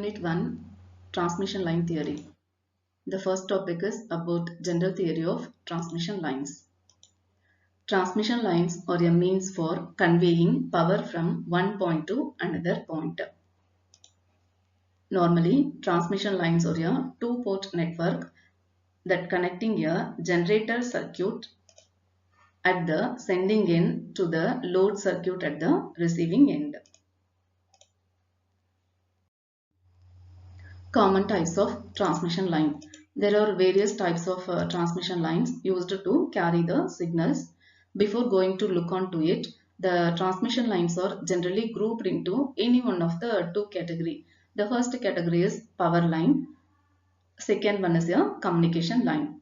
Unit 1 Transmission Line Theory. The first topic is about general theory of transmission lines. Transmission lines are a means for conveying power from one point to another point. Normally, transmission lines are a two-port network that connecting a generator circuit at the sending end to the load circuit at the receiving end. Common types of transmission line. There are various types of transmission lines used to carry the signals. Before going to look onto it, the transmission lines are generally grouped into any one of the two categories. The first category is power line. Second one is a communication line.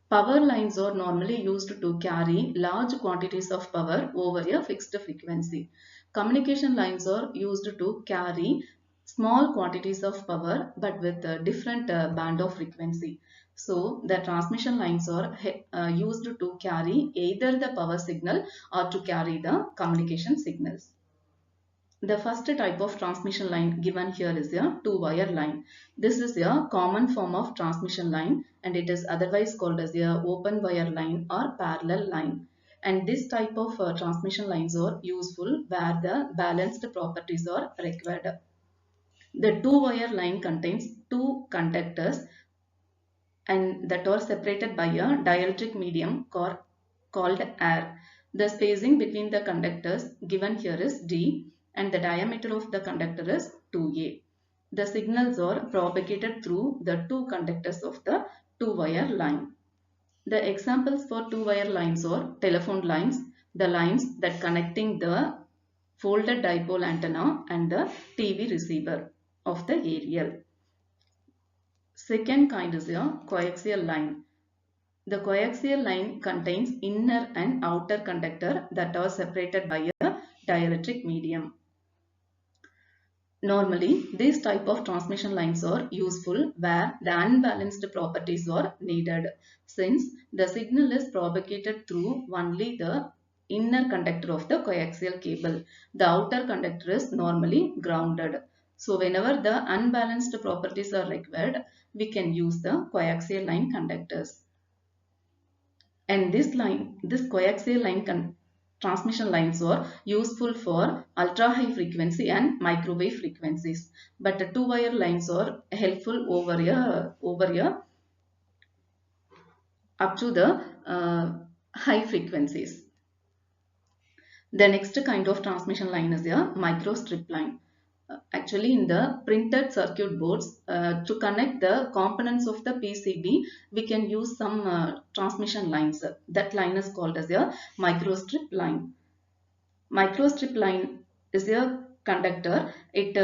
Power lines are normally used to carry large quantities of power over a fixed frequency. Communication lines are used to carry small quantities of power but with a different band of frequency. So the transmission lines are used to carry either the power signal or to carry the communication signals. The first type of transmission line given here is a two-wire line. This is a common form of transmission line and it is otherwise called as a open wire line or parallel line. And this type of transmission lines are useful where the balanced properties are required. The two-wire line contains two conductors and that are separated by a dielectric medium called air. The spacing between the conductors given here is d and the diameter of the conductor is 2a. The signals are propagated through the two conductors of the two-wire line. The examples for two-wire lines are telephone lines, the lines that connecting the folded dipole antenna and the TV receiver of the aerial. Second kind is a coaxial line. The coaxial line contains inner and outer conductor that are separated by a dielectric medium. Normally, these type of transmission lines are useful where the unbalanced properties are needed, since the signal is propagated through only the inner conductor of the coaxial cable. The outer conductor is normally grounded. So whenever the unbalanced properties are required, we can use the coaxial line conductors. And this coaxial line transmission lines are useful for ultra high frequency and microwave frequencies, but the two wire lines are helpful over a up to the high frequencies. The next kind of transmission line is a microstrip line. Actually, in the printed circuit boards, to connect the components of the PCB, we can use some transmission lines. That line is called as a microstrip line. Microstrip line is a conductor. It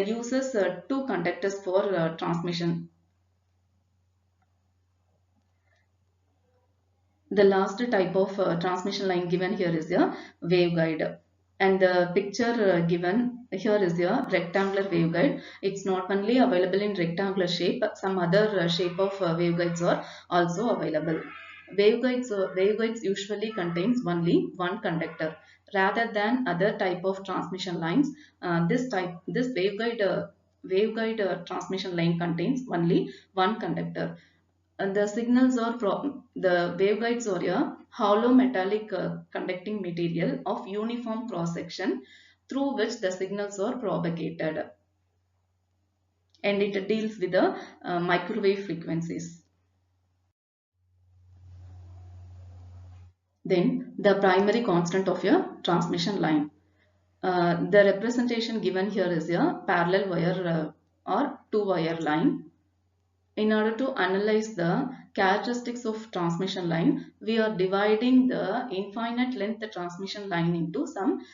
uses two conductors for transmission. The last type of transmission line given here is a waveguide. And the picture given here is a rectangular waveguide. It's not only available in rectangular shape, some other shape of waveguides are also available. Waveguides usually contains only one conductor rather than other type of transmission lines. This waveguide transmission line contains only one conductor. And the signals are the waveguides are a hollow metallic conducting material of uniform cross section through which the signals are propagated, and it deals with the microwave frequencies. Then the primary constant of a transmission line. The representation given here is a parallel wire or two wire line. In order to analyze the characteristics of transmission line, we are dividing the infinite length transmission line into some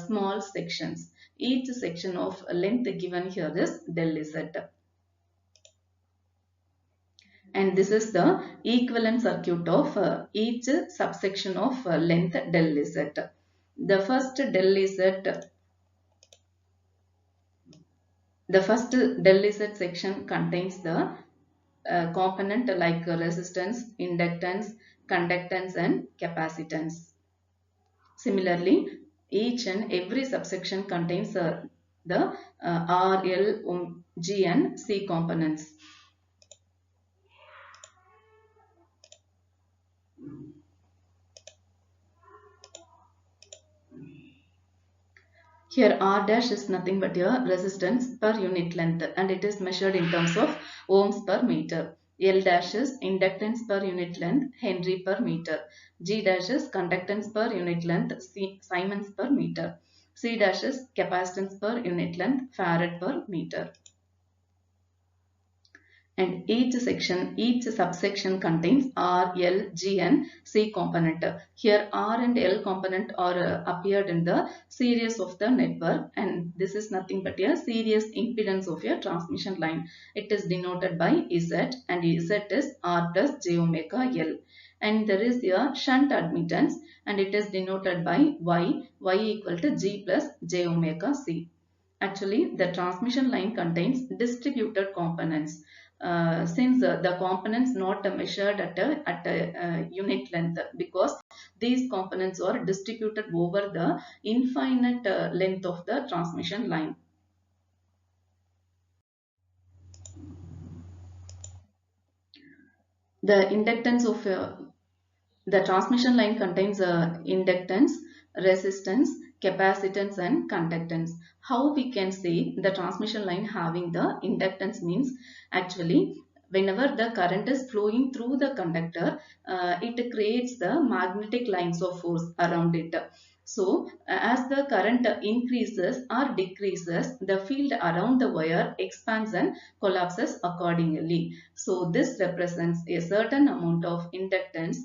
small sections. Each section of length given here is del Z. And this is the equivalent circuit of each subsection of length del Z. The first del Z section contains the component like resistance, inductance, conductance and capacitance. Similarly, each and every subsection contains the R, L, G and C components. Here R dash is nothing but your resistance per unit length and it is measured in terms of ohms per meter. L dash is inductance per unit length, Henry per meter. G dash is conductance per unit length, Siemens per meter. C dash is capacitance per unit length, Farad per meter. And each subsection contains R, L, G and C component. Here R and L component are appeared in the series of the network and this is nothing but a series impedance of your transmission line. It is denoted by Z and Z is R plus J omega L. And there is a shunt admittance and it is denoted by Y equal to G plus J omega C. Actually, the transmission line contains distributed components. Since the components not measured at a unit length because these components are distributed over the infinite length of the transmission line. The inductance of the transmission line contains inductance, resistance, capacitance and conductance. How we can say the transmission line having the inductance means actually whenever the current is flowing through the conductor, it creates the magnetic lines of force around it. So as the current increases or decreases, the field around the wire expands and collapses accordingly. So this represents a certain amount of inductance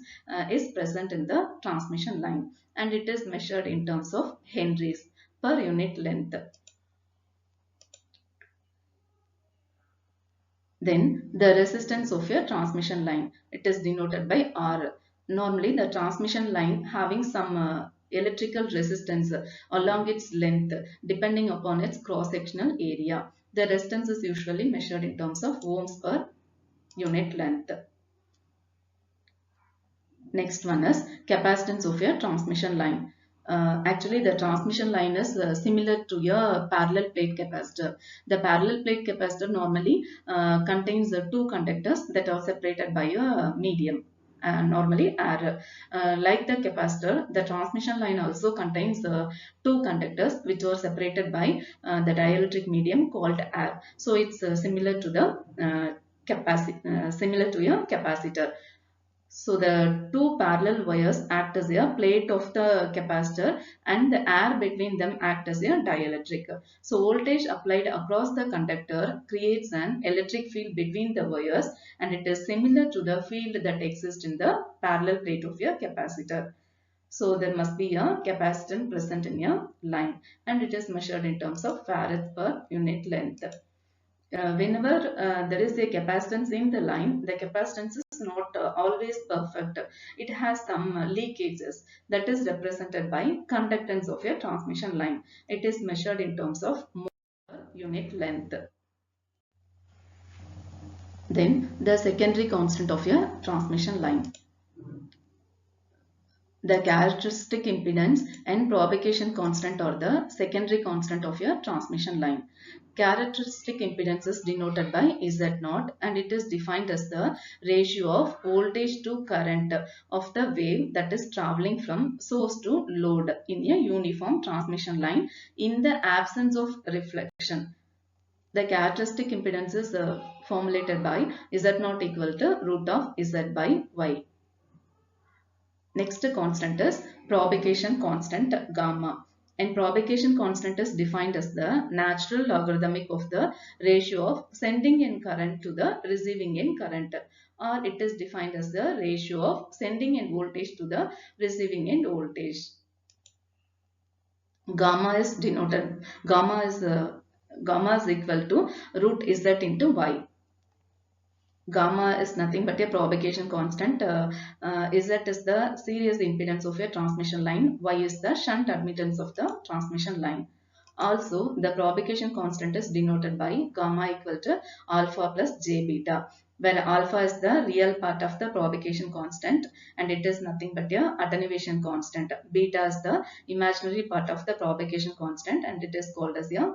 is present in the transmission line and it is measured in terms of henries per unit length. Then the resistance of your transmission line, it is denoted by R. Normally the transmission line having some electrical resistance along its length depending upon its cross-sectional area. The resistance is usually measured in terms of ohms per unit length. Next one is capacitance of your transmission line. Actually, the transmission line is similar to your parallel plate capacitor. The parallel plate capacitor normally contains two conductors that are separated by a medium. Normally air. Like the capacitor, the transmission line also contains two conductors which are separated by the dielectric medium called air. So it's similar to the similar to your capacitor. So the two parallel wires act as a plate of the capacitor and the air between them act as a dielectric. So voltage applied across the conductor creates an electric field between the wires and it is similar to the field that exists in the parallel plate of your capacitor. So there must be a capacitance present in your line and it is measured in terms of farads per unit length. Whenever there is a capacitance in the line, the capacitance is not always perfect. It has some leakages that is represented by conductance of a transmission line. It is measured in terms of mole per unit length. Then the secondary constant of a transmission line. The characteristic impedance and propagation constant are the secondary constant of your transmission line. Characteristic impedance is denoted by Z0 and it is defined as the ratio of voltage to current of the wave that is traveling from source to load in a uniform transmission line in the absence of reflection. The characteristic impedance is formulated by Z0 equal to root of Z by Y. Next constant is propagation constant gamma. And propagation constant is defined as the natural logarithmic of the ratio of sending end current to the receiving end current, or it is defined as the ratio of sending end voltage to the receiving end voltage. Gamma is denoted, gamma is equal to root Z into Y. Gamma is nothing but a propagation constant. Z is the series impedance of a transmission line. Y is the shunt admittance of the transmission line. Also, the propagation constant is denoted by gamma equal to alpha plus j beta, where alpha is the real part of the propagation constant and it is nothing but a attenuation constant. Beta is the imaginary part of the propagation constant and it is called as a